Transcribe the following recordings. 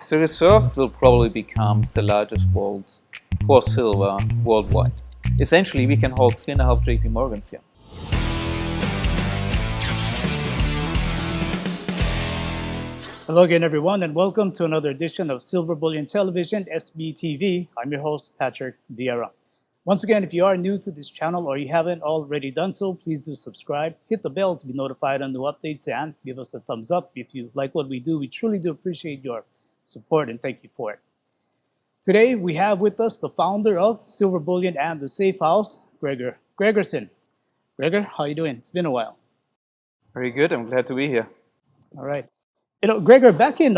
The reserve will probably become the largest vault for silver worldwide. Essentially, we can hold 3.5 JP Morgans here. Hello again, everyone, and welcome to another edition of Silver Bullion Television, SBTV. I'm your host, Patrick Vieira. Once again, if you are new to this channel or you haven't already done so, please do subscribe, hit the bell to be notified on new updates, and give us a thumbs up if you like what we do. We truly do appreciate your support, and thank you for it. Today, we have with us the founder of Silver Bullion and the Safe House, Gregor Gregersen. Gregor, how are you doing? It's been a while. Very good. I'm glad to be here. All right. Gregor, back in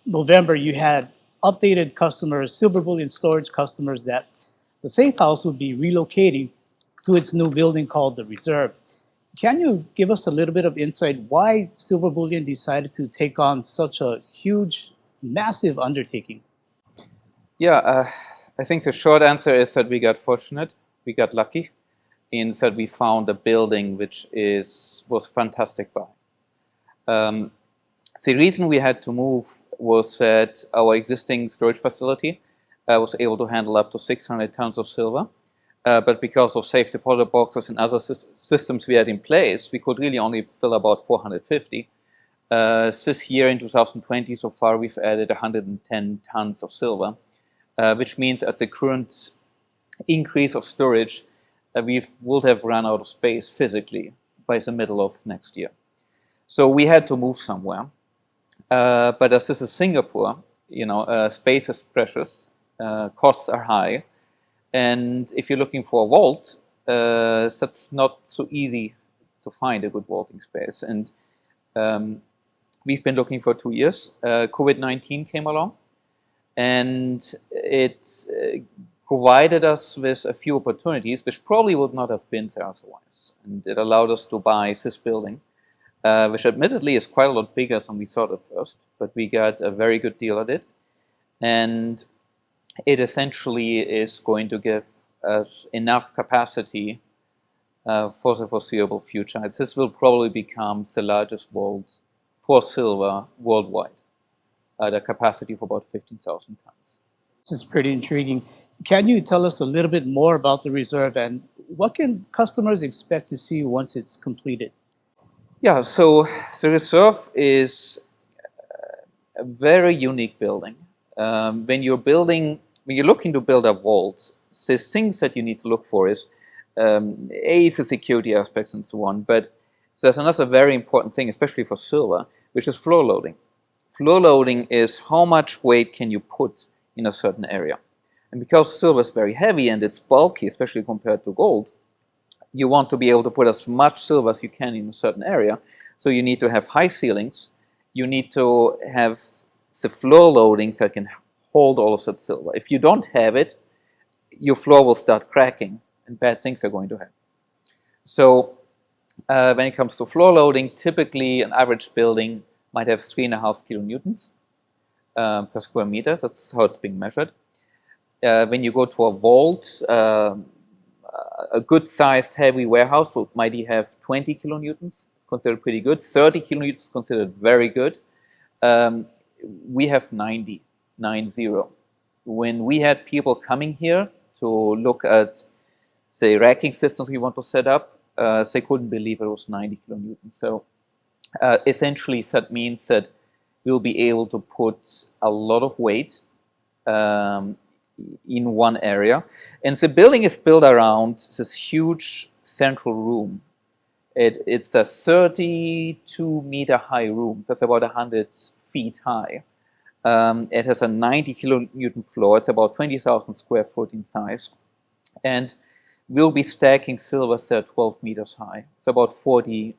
November, you had updated customers, Silver Bullion storage customers, that the Safe House would be relocating to its new building called the Reserve. Can you give us a little bit of insight why Silver Bullion decided to take on such a huge, massive undertaking? Yeah, I think the short answer is that we got fortunate. We got lucky in that we found a building which was fantastic buy. The reason we had to move was that our existing storage facility was able to handle up to 600 tons of silver. But because of safe deposit boxes and other systems we had in place, we could really only fill about 450. This year in 2020, so far, we've added 110 tons of silver, which means at the current increase of storage, we would have run out of space physically by the middle of next year. So we had to move somewhere. But as this is Singapore, space is precious, costs are high, and if you're looking for a vault, that's not so easy to find a good vaulting space. And we've been looking for 2 years. COVID-19 came along, and it provided us with a few opportunities, which probably would not have been there otherwise. And it allowed us to buy this building, which admittedly is quite a lot bigger than we thought at first, but we got a very good deal at it. And it essentially is going to give us enough capacity for the foreseeable future. This will probably become the largest vault for silver worldwide at a capacity of about 15,000 tons. This is pretty intriguing. Can you tell us a little bit more about the Reserve and what can customers expect to see once it's completed? Yeah, so the Reserve is a very unique building. When you're looking to build a vault, the things that you need to look for is the security aspects and so on. But there's another very important thing, especially for silver, which is floor loading. Floor loading is how much weight can you put in a certain area. And because silver is very heavy and it's bulky, especially compared to gold, you want to be able to put as much silver as you can in a certain area. So you need to have high ceilings. You need to have the floor loadings that can hold all of that silver. If you don't have it, your floor will start cracking and bad things are going to happen. So when it comes to floor loading, typically an average building might have 3.5 kilonewtons per square meter. That's how it's being measured. When you go to a vault, a good-sized heavy warehouse might have 20 kilonewtons, considered pretty good. 30 kilonewtons considered very good. We have 90. When we had people coming here to look at, say, racking systems we want to set up, they couldn't believe it was 90 kilonewtons. So essentially, that means that we'll be able to put a lot of weight in one area. And the building is built around this huge central room. It's a 32-meter high room. That's about 100 feet high. It has a 90 kilonewton floor. It's about 20,000 square foot in size. And we'll be stacking silver at 12 meters high. It's about 40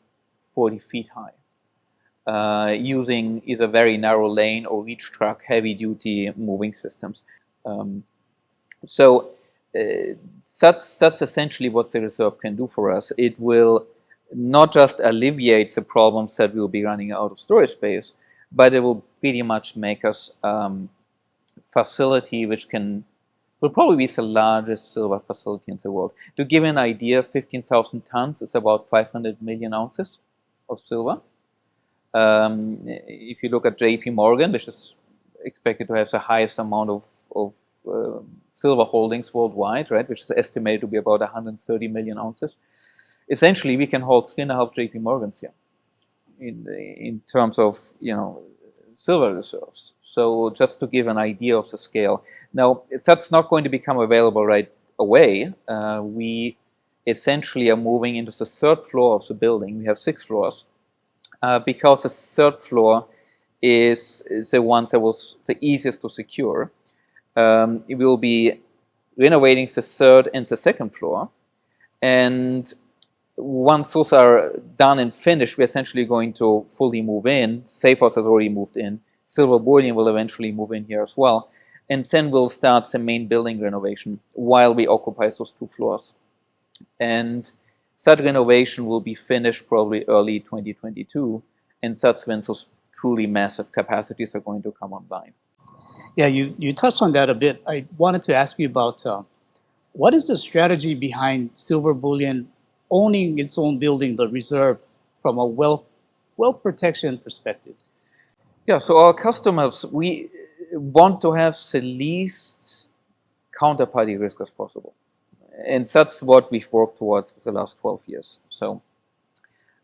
feet high, using either very narrow lane or reach truck heavy-duty moving systems. So that's essentially what the Reserve can do for us. It will not just alleviate the problems that we'll be running out of storage space, but it will pretty much make us facility which will probably be the largest silver facility in the world. To give you an idea, 15,000 tons is about 500 million ounces of silver. If you look at JP Morgan, which is expected to have the highest amount of silver holdings worldwide, right, which is estimated to be about 130 million ounces. Essentially, we can hold 3.5 JP Morgans here in terms of silver reserves. So just to give an idea of the scale. Now, that's not going to become available right away. We essentially are moving into the third floor of the building. We have 6 floors because the third floor is the one that was the easiest to secure. We will be renovating the third and the second floor, and once those are done and finished, we're essentially going to fully move in. Safehouse has already moved in. Silver Bullion will eventually move in here as well. And then we'll start the main building renovation while we occupy those 2 floors. And that renovation will be finished probably early 2022. And that's when those truly massive capacities are going to come online. Yeah, you touched on that a bit. I wanted to ask you about what is the strategy behind Silver Bullion owning its own building, the reserve, from a wealth protection perspective? Yeah, so our customers, we want to have the least counterparty risk as possible. And that's what we've worked towards for the last 12 years. So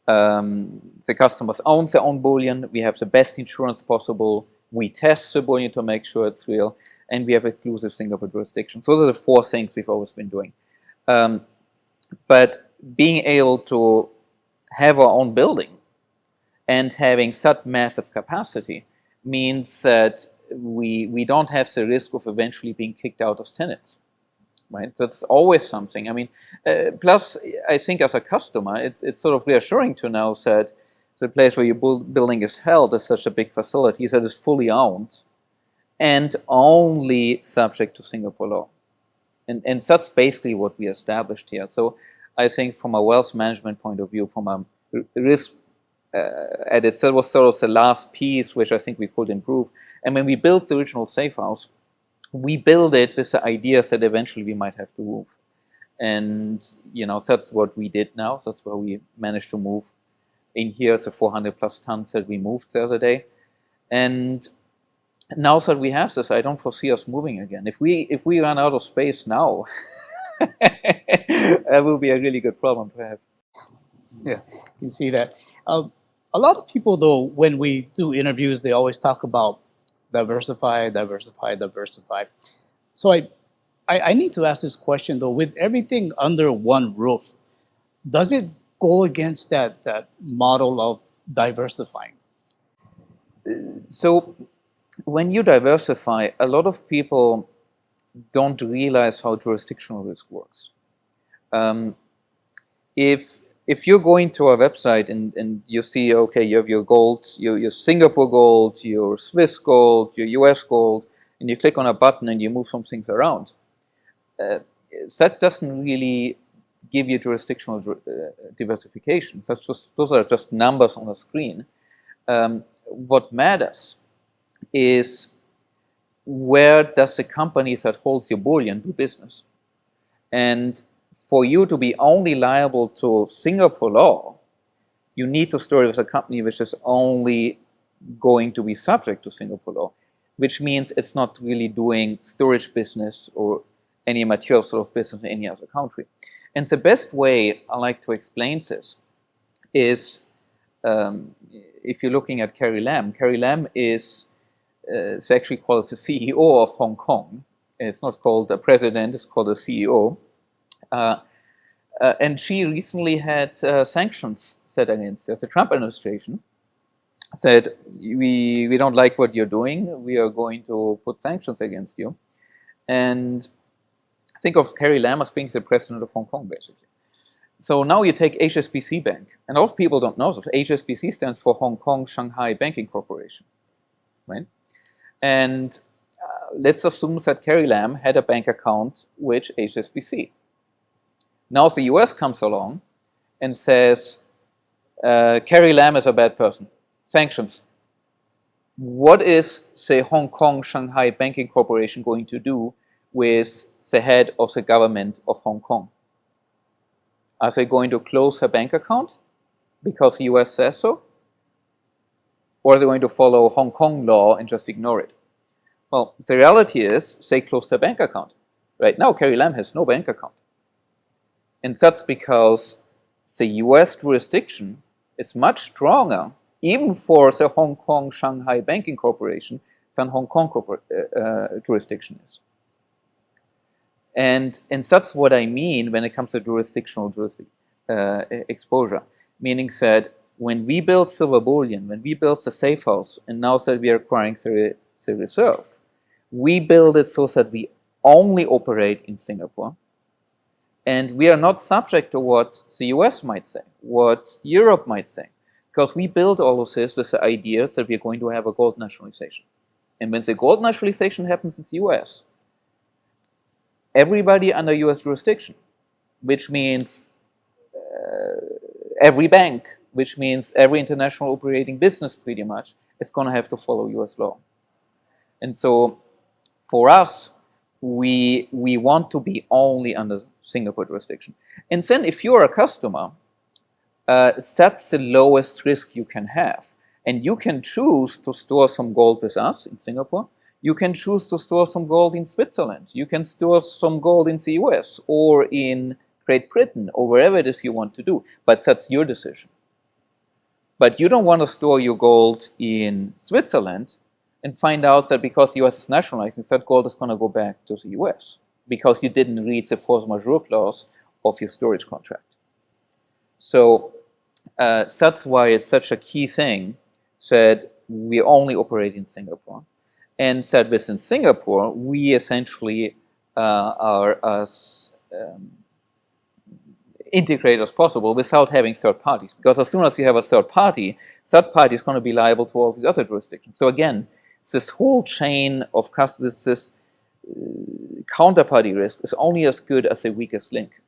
the customers own their own bullion. We have the best insurance possible. We test the bullion to make sure it's real. And we have exclusive Singapore jurisdiction. So those are the 4 things we've always been doing. But being able to have our own building and having such massive capacity means that we don't have the risk of eventually being kicked out as tenants. Right, that's always something. I mean, plus, I think as a customer, it's sort of reassuring to know that the place where your building is held is such a big facility that is fully owned and only subject to Singapore law. And that's basically what we established here. So I think from a wealth management point of view, from a risk edit, that was sort of the last piece which I think we could improve. And when we built the original safe house, we build it with the idea that eventually we might have to move. And, that's what we did now. That's where we managed to move in here, the 400 plus tons that we moved the other day. And now that we have this, I don't foresee us moving again. If we run out of space now, that will be a really good problem to have. Yeah, you can see that. A lot of people, though, when we do interviews, they always talk about diversify, diversify, diversify. So I need to ask this question, though. With everything under one roof, does it go against that model of diversifying? So when you diversify, a lot of people don't realize how jurisdictional risk works. If you're going to a website and you see, okay, you have your gold, your Singapore gold, your Swiss gold, your US gold, and you click on a button and you move some things around, that doesn't really give you jurisdictional diversification. Those are just numbers on a screen. What matters is where does the company that holds your bullion do business? And for you to be only liable to Singapore law, you need to store it with a company which is only going to be subject to Singapore law, which means it's not really doing storage business or any material sort of business in any other country. And the best way I like to explain this is if you're looking at Carrie Lam is it's actually called the CEO of Hong Kong. It's not called the president, it's called the CEO. And she recently had sanctions set against her. The Trump administration said, we don't like what you're doing. We are going to put sanctions against you. And think of Carrie Lam as being the president of Hong Kong, basically. So now you take HSBC Bank. And a lot of people don't know this. HSBC stands for Hong Kong Shanghai Banking Corporation, right? And let's assume that Carrie Lam had a bank account with HSBC. Now the US comes along and says, Carrie Lam is a bad person. Sanctions. What is the Hong Kong Shanghai Banking Corporation going to do with the head of the government of Hong Kong? Are they going to close her bank account because the US says so? Or are they going to follow Hong Kong law and just ignore it? Well, the reality is they closed their bank account. Right now, Carrie Lam has no bank account. And that's because the US jurisdiction is much stronger, even for the Hong Kong Shanghai Banking Corporation, than Hong Kong jurisdiction is. And that's what I mean when it comes to jurisdictional exposure, meaning that when we build Silver Bullion, when we build the safe house, and now that we are acquiring the reserve, we build it so that we only operate in Singapore, and we are not subject to what the US might say, what Europe might say, because we build all of this with the idea that we are going to have a gold nationalization. And when the gold nationalization happens in the US, everybody under US jurisdiction, which means every bank, which means every international operating business pretty much, is going to have to follow US law. And so for us, we want to be only under Singapore jurisdiction. And then if you're a customer, that's the lowest risk you can have. And you can choose to store some gold with us in Singapore. You can choose to store some gold in Switzerland. You can store some gold in the US or in Great Britain or wherever it is you want to do. But that's your decision. But you don't want to store your gold in Switzerland and find out that because the US is nationalizing, that gold is going to go back to the US because you didn't read the force majeure clause of your storage contract. So that's why it's such a key thing that we only operate in Singapore. And that within Singapore, we essentially are as integrated as possible without having third parties. Because as soon as you have a third party is going to be liable to all these other jurisdictions. So again, this whole chain of this counterparty risk is only as good as the weakest link.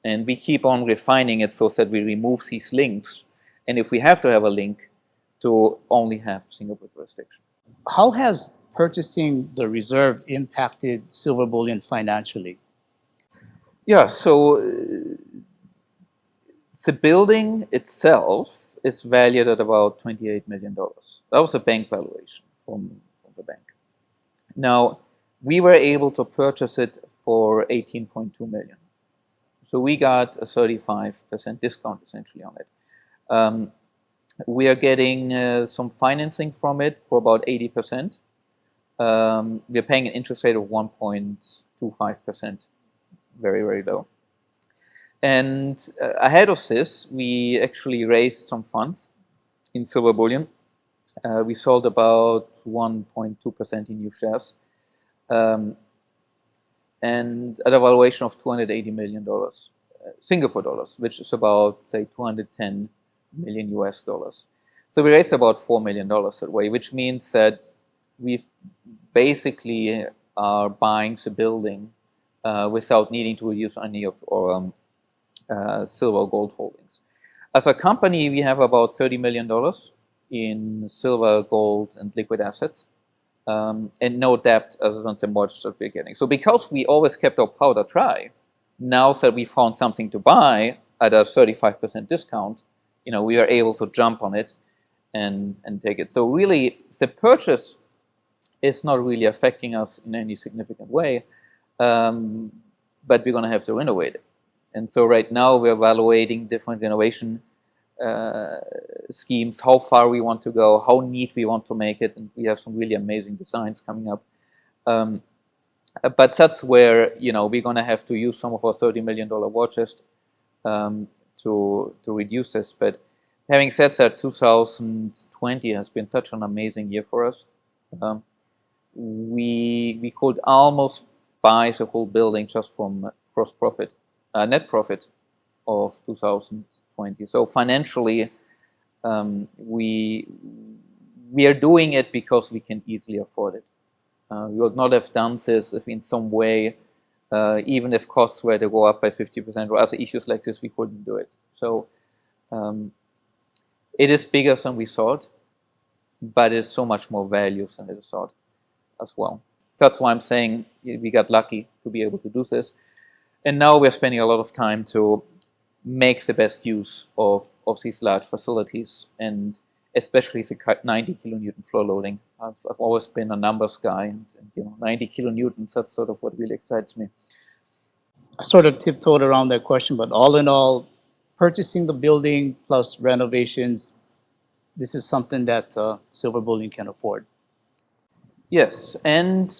And we keep on refining it so that we remove these links. And if we have to have a link, to only have Singapore jurisdiction. How has purchasing the reserve impacted Silver Bullion financially? Yeah, so the building itself is valued at about $28 million. That was a bank valuation from the bank. Now, we were able to purchase it for $18.2 million. So we got a 35% discount essentially on it. We are getting some financing from it for about 80%. We're paying an interest rate of 1.25%, very, very low. And ahead of this, we actually raised some funds in Silver Bullion. We sold about 1.2% in new shares, and at a valuation of $280 million Singapore dollars, which is about say 210 million US dollars. So we raised about $4 million that way, which means that we basically are buying the building without needing to reduce any of our silver or gold holdings. As a company, we have about $30 million in silver, gold, and liquid assets, and no debt other than the mortgage that we're getting. So because we always kept our powder dry, now that we found something to buy at a 35% discount, we are able to jump on it and take it. So really, the purchase is not really affecting us in any significant way, but we're going to have to renovate it. And so right now we're evaluating different renovation schemes, how far we want to go, how neat we want to make it, and we have some really amazing designs coming up. But that's where we're going to have to use some of our $30 million war chest to reduce this. But having said that, 2020 has been such an amazing year for us. We could almost buy the whole building just from gross profit, net profit of 2020. So financially, we are doing it because we can easily afford it. We would not have done this if in some way, even if costs were to go up by 50% or other issues like this, we couldn't do it. So it is bigger than we thought, but it's so much more value than it is thought as well. That's why I'm saying we got lucky to be able to do this. And now we're spending a lot of time to make the best use of these large facilities and especially the 90 kilonewton floor loading. I've always been a numbers guy, and 90 kilonewtons, that's sort of what really excites me. I sort of tiptoed around that question, but all in all, purchasing the building plus renovations, this is something that Silver Bullion can afford. Yes, and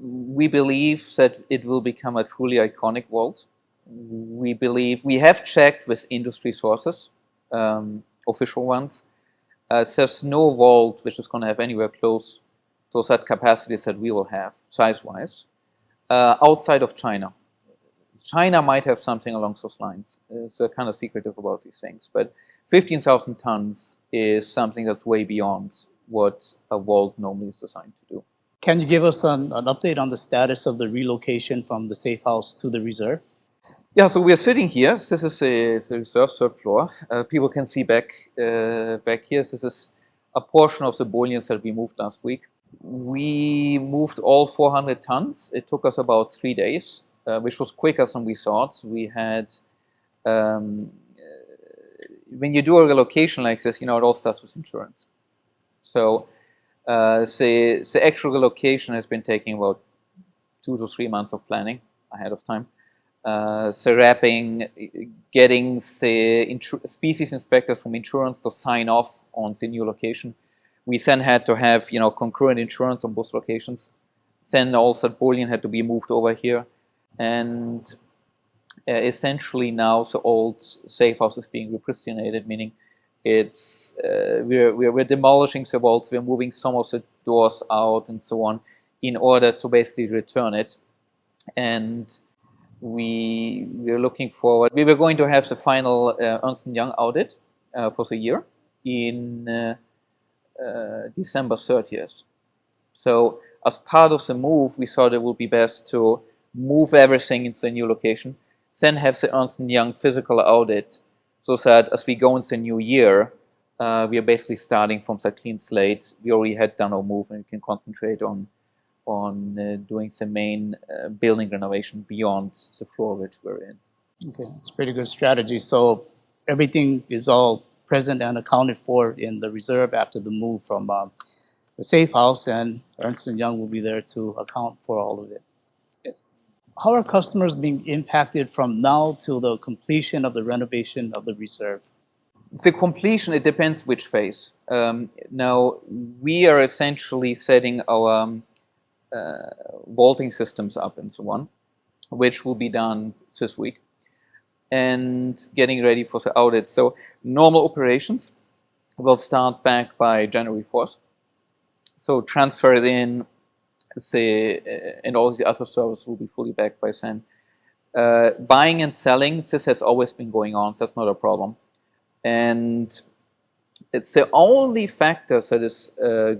we believe that it will become a truly iconic vault. We believe we have checked with industry sources, official ones. There's no vault which is going to have anywhere close to that capacities that we will have, size-wise, outside of China. China might have something along those lines. It's kind of secretive about these things, but 15,000 tons is something that's way beyond what a vault normally is designed to do. Can you give us an update on the status of the relocation from the safe house to the reserve? Yeah, so we're sitting here. This is the reserve third floor. People can see back here. This is a portion of the bullions that we moved last week. We moved all 400 tons. It took us about 3 days, which was quicker than we thought. We had, when you do a relocation like this, it all starts with insurance. So the actual relocation has been taking about 2 to 3 months of planning ahead of time. So wrapping, getting the species inspector from insurance to sign off on the new location. We then had to have concurrent insurance on both locations. Then also bullion had to be moved over here, and essentially now the old safe house is being repristinated, meaning it's we're demolishing the vaults, we're moving some of the doors out and so on in order to basically return it. And we're looking forward. We were going to have the final Ernst & Young audit for the year in December 30th. So as part of the move, we thought it would be best to move everything into the new location, then have the Ernst & Young physical audit, so that as we go into the new year, we are basically starting from the clean slate. We already had done our move, and we can concentrate on doing the main building renovation beyond the floor which we're in. Okay, it's a pretty good strategy. So everything is all present and accounted for in the reserve after the move from the safe house, and Ernst & Young will be there to account for all of it. Yes. How are customers being impacted from now till the completion of the renovation of the reserve? The completion, it depends which phase. Now, we are essentially setting our vaulting systems up and so on, which will be done this week, and getting ready for the audit. So normal operations will start back by January 4th. So transfer it in, and all the other services will be fully back by then. Buying and selling, this has always been going on. So that's not a problem. And it's the only factor that is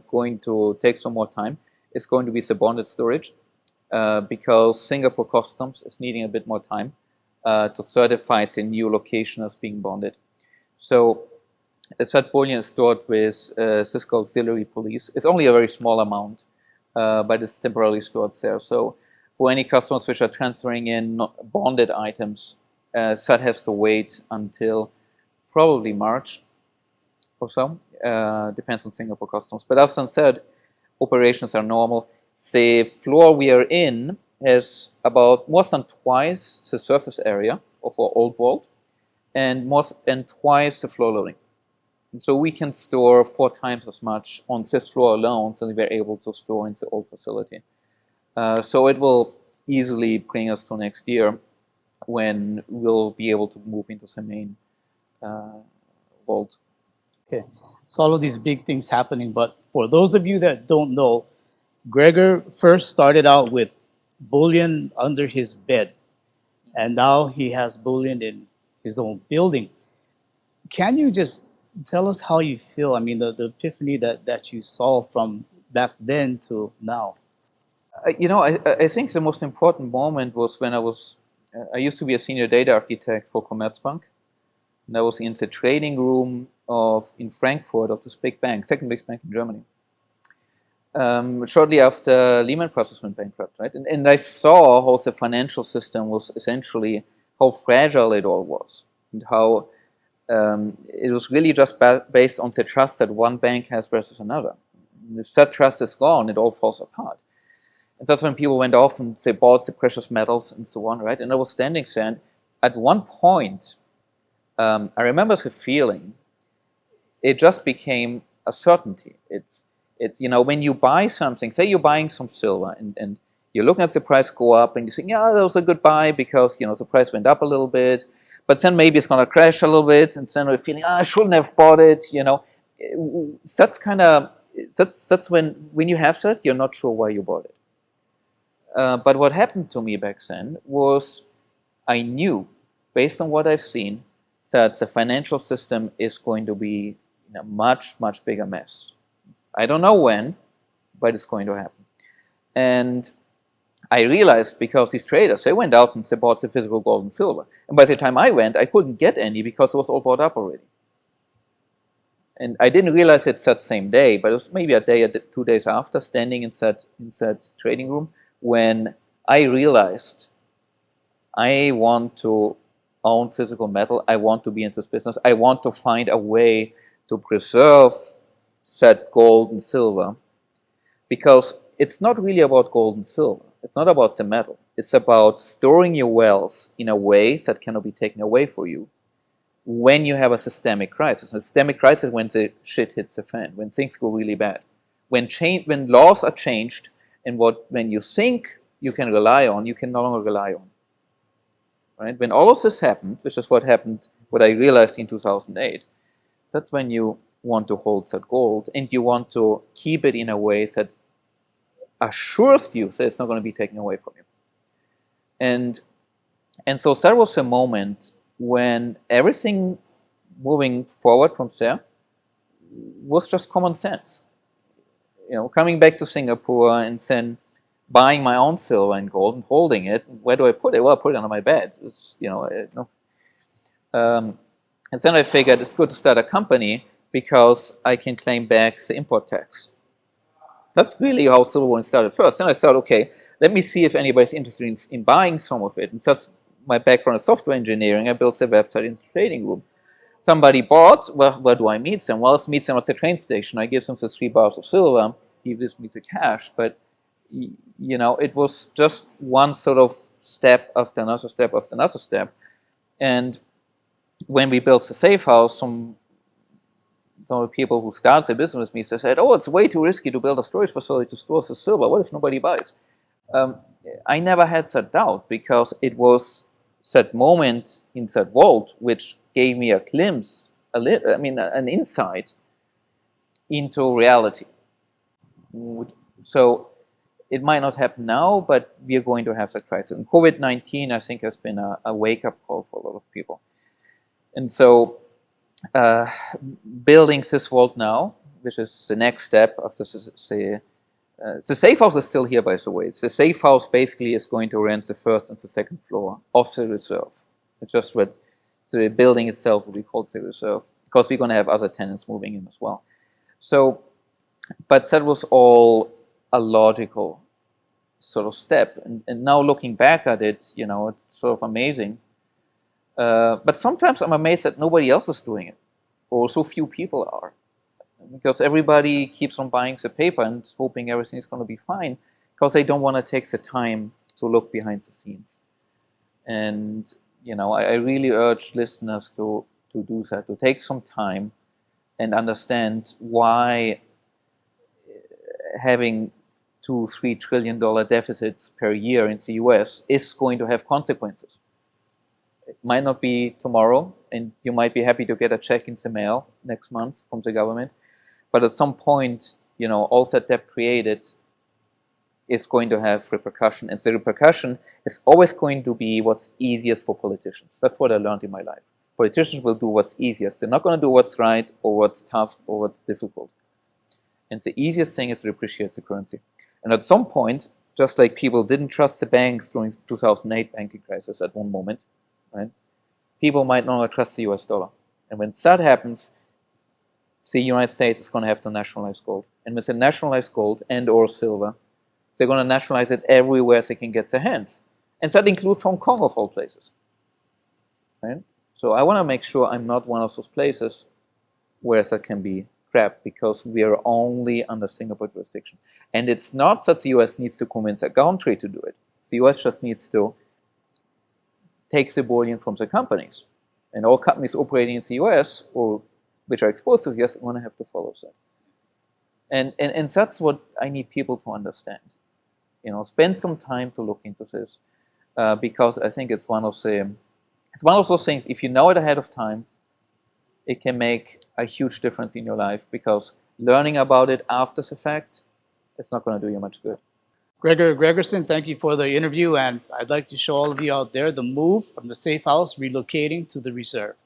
going to take some more time is going to be the bonded storage, because Singapore Customs is needing a bit more time to certify the new location as being bonded. So that bullion is stored with Cisco Auxiliary Police. It's only a very small amount, but it's temporarily stored there. So for any customers which are transferring in bonded items, that has to wait until probably March or so. Depends on Singapore Customs. But as I said, operations are normal. The floor we are in has about more than twice the surface area of our old vault, and more than twice the floor loading. And so we can store 4 times as much on this floor alone than we were able to store in the old facility. So it will easily bring us to next year, when we'll be able to move into the main vault. Okay, so all of these big things happening, but for those of you that don't know, Gregor first started out with bullion under his bed, and now he has bullion in his own building. Can you just tell us how you feel? I mean, the epiphany that you saw from back then to now. I think the most important moment was when I used to be a senior data architect for Commerzbank, and I was in the trading room in Frankfurt of this big bank, second biggest bank in Germany. Shortly after Lehman Brothers went bankrupt, right? And I saw how the financial system was essentially, how fragile it all was, and how it was really just based on the trust that one bank has versus another. If that trust is gone, it all falls apart. And that's when people went off and they bought the precious metals and so on, right? And I was standing there, and at one point, I remember the feeling. It just became a certainty. It's when you buy something, say you're buying some silver, and you're looking at the price go up, and you think, yeah, that was a good buy because the price went up a little bit, but then maybe it's going to crash a little bit, and then you're feeling, I shouldn't have bought it. That's kind of that's when you have that, you're not sure why you bought it. But what happened to me back then was I knew, based on what I've seen, that the financial system is going to be in a much, much bigger mess. I don't know when, but it's going to happen. And I realized because these traders, they went out and they bought the physical gold and silver. And by the time I went, I couldn't get any because it was all bought up already. And I didn't realize it that same day, but it was maybe a day or 2 days after, standing in that trading room, when I realized I want to own physical metal. I want to be in this business. I want to find a way to preserve that gold and silver, because it's not really about gold and silver. It's not about the metal. It's about storing your wealth in a way that cannot be taken away from you when you have a systemic crisis. A systemic crisis is when the shit hits the fan, when things go really bad, when laws are changed, and when you think you can rely on, you can no longer rely on. Right? When all of this happened, which is what I realized in 2008, that's when you want to hold that gold, and you want to keep it in a way that assures you that it's not going to be taken away from you. And so that was a moment when everything moving forward from there was just common sense. Coming back to Singapore and then buying my own silver and gold and holding it. Where do I put it? Well, I put it under my bed. And then I figured it's good to start a company because I can claim back the import tax. That's really how Silver Bullion started first. Then I thought, okay, let me see if anybody's interested in buying some of it. And that's my background in software engineering. I built the website in the trading room. Somebody bought, well, where do I meet them? Well, let's meet them at the train station. I give them the 3 bars of silver. He gives me the cash. But, it was just one sort of step after another step after another step. And when we built the safe house, some of the people who started the business with me said, oh, it's way too risky to build a storage facility to store the silver. What if nobody buys? I never had that doubt, because it was that moment in that vault which gave me a glimpse, an insight into reality. So it might not happen now, but we are going to have that crisis. And COVID-19, I think, has been a wake-up call for a lot of people. And so building this vault now, which is the next step after the safe house is still here, by the way. The safe house basically is going to rent the first and the second floor of the reserve. It's just what the building itself will be called the reserve, because we're going to have other tenants moving in as well. So, but that was all a logical sort of step. And now looking back at it, it's sort of amazing. But sometimes I'm amazed that nobody else is doing it, or so few people are, because everybody keeps on buying the paper and hoping everything is going to be fine, because they don't want to take the time to look behind the scenes. And I really urge listeners to do that, to take some time and understand why having $2-3 trillion deficits per year in the US is going to have consequences. It might not be tomorrow, and you might be happy to get a check in the mail next month from the government. But at some point, all that debt created is going to have repercussion. And the repercussion is always going to be what's easiest for politicians. That's what I learned in my life. Politicians will do what's easiest. They're not going to do what's right or what's tough or what's difficult. And the easiest thing is to depreciate the currency. And at some point, just like people didn't trust the banks during the 2008 banking crisis at one moment, right? People might no longer trust the US dollar. And when that happens, the United States is going to have to nationalize gold. And with the nationalized gold and or silver, they're going to nationalize it everywhere they can get their hands. And that includes Hong Kong, of all places. Right? So I want to make sure I'm not one of those places where that can be grabbed because we are only under Singapore jurisdiction. And it's not that the US needs to convince a country to do it. The US just needs to take the bullion from the companies. And all companies operating in the US or which are exposed to the US are going to have to follow that. And that's what I need people to understand. Spend some time to look into this because I think it's one of those things. If you know it ahead of time, it can make a huge difference in your life because learning about it after the fact, it's not going to do you much good. Gregor Gregersen, thank you for the interview, and I'd like to show all of you out there the move from the safe house relocating to the reserve.